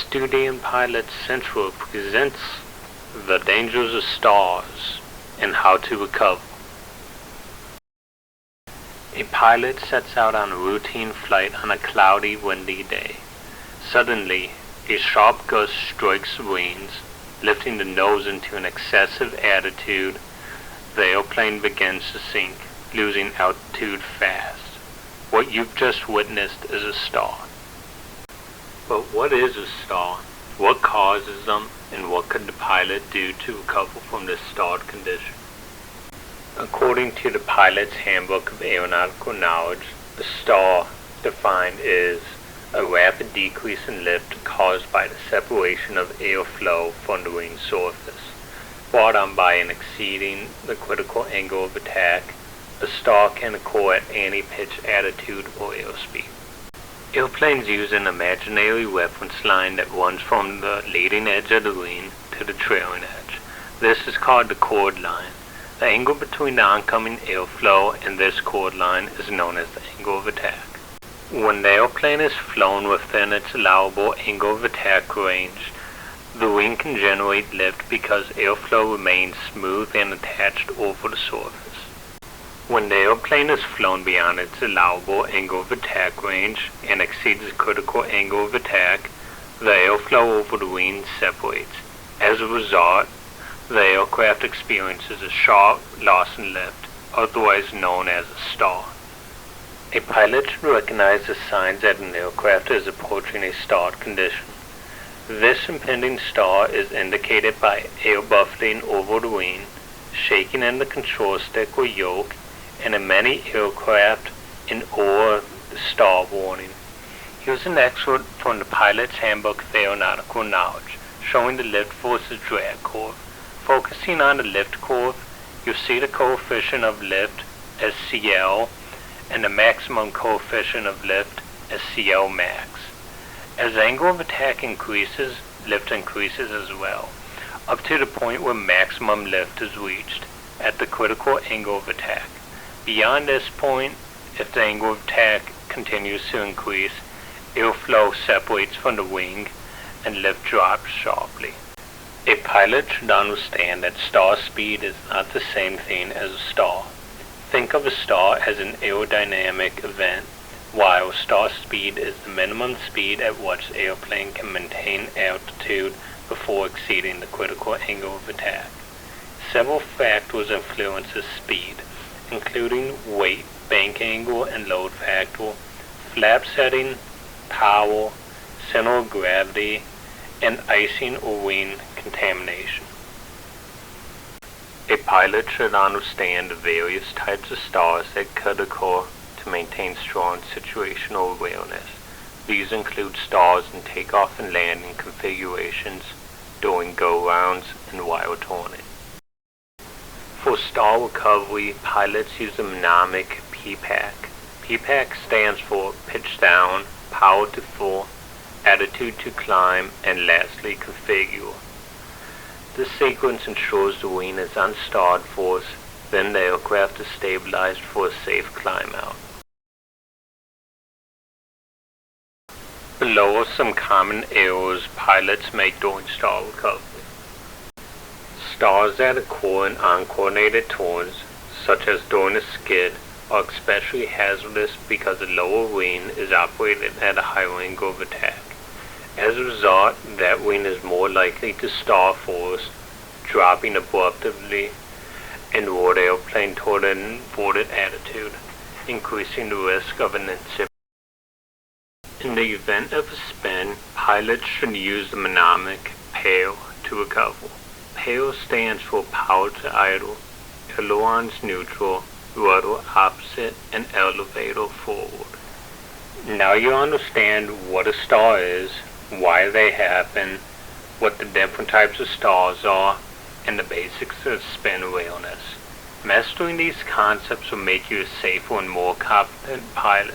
Studying Pilot Central presents The Dangers of Stars and How to Recover. A pilot sets out on a routine flight on a cloudy, windy day. Suddenly, a sharp gust strikes the wings, lifting the nose into an excessive attitude. The airplane begins to sink, losing altitude fast. What you've just witnessed is a star. But what is a star? What causes them? And what could the pilot do to recover from this starred condition? According to the Pilot's Handbook of Aeronautical Knowledge, a star, defined, is a rapid decrease in lift caused by the separation of airflow from the wing surface, brought on by an exceeding the critical angle of attack. A star can occur at any pitch, attitude, or airspeed. Airplanes use an imaginary reference line that runs from the leading edge of the wing to the trailing edge. This is called the chord line. The angle between the oncoming airflow and this chord line is known as the angle of attack. When the airplane is flown within its allowable angle of attack range, the wing can generate lift because airflow remains smooth and attached over the surface. When the airplane is flown beyond its allowable angle of attack range and exceeds the critical angle of attack, the airflow over the wing separates. As a result, the aircraft experiences a sharp loss in lift, otherwise known as a stall. A pilot should recognize the signs that an aircraft is approaching a stalled condition. This impending stall is indicated by air buffeting over the wing, shaking in the control stick or yoke, and in many aircraft or the stall warning. Here's an excerpt from the Pilot's Handbook of Aeronautical Knowledge, showing the lift versus drag curve. Focusing on the lift curve, you'll see the coefficient of lift as CL and the maximum coefficient of lift as CL max. As the angle of attack increases, lift increases as well, up to the point where maximum lift is reached at the critical angle of attack. Beyond this point, if the angle of attack continues to increase, airflow separates from the wing and lift drops sharply. A pilot should understand that stall speed is not the same thing as a stall. Think of a stall as an aerodynamic event, while stall speed is the minimum speed at which the airplane can maintain altitude before exceeding the critical angle of attack. Several factors influence this speed, including weight, bank angle, and load factor, flap setting, power, center of gravity, and icing or wing contamination. A pilot should understand the various types of stars that could occur to maintain strong situational awareness. These include stars in takeoff and landing configurations, during go-rounds, and while turning. For stall recovery, pilots use the mnemonic PPAC. PPAC stands for pitch down, power to full, attitude to climb, and lastly configure. This sequence ensures the wing is unstalled first, then the aircraft is stabilized for a safe climb out. Below are some common errors pilots make during stall recovery. Stars that occur in uncoordinated turns, such as during a skid, are especially hazardous because the lower wing is operated at a higher angle of attack. As a result, that wing is more likely to stall first, dropping abruptly and roll the airplane toward an inverted attitude, increasing the risk of an incident. In the event of a spin, pilots should use the mnemonic PAIR to recover. PAIR stands for power to idle, ailerons neutral, rudder opposite, and elevator forward. Now you understand what a star is, why they happen, what the different types of stars are, and the basics of spin awareness. Mastering these concepts will make you a safer and more competent pilot.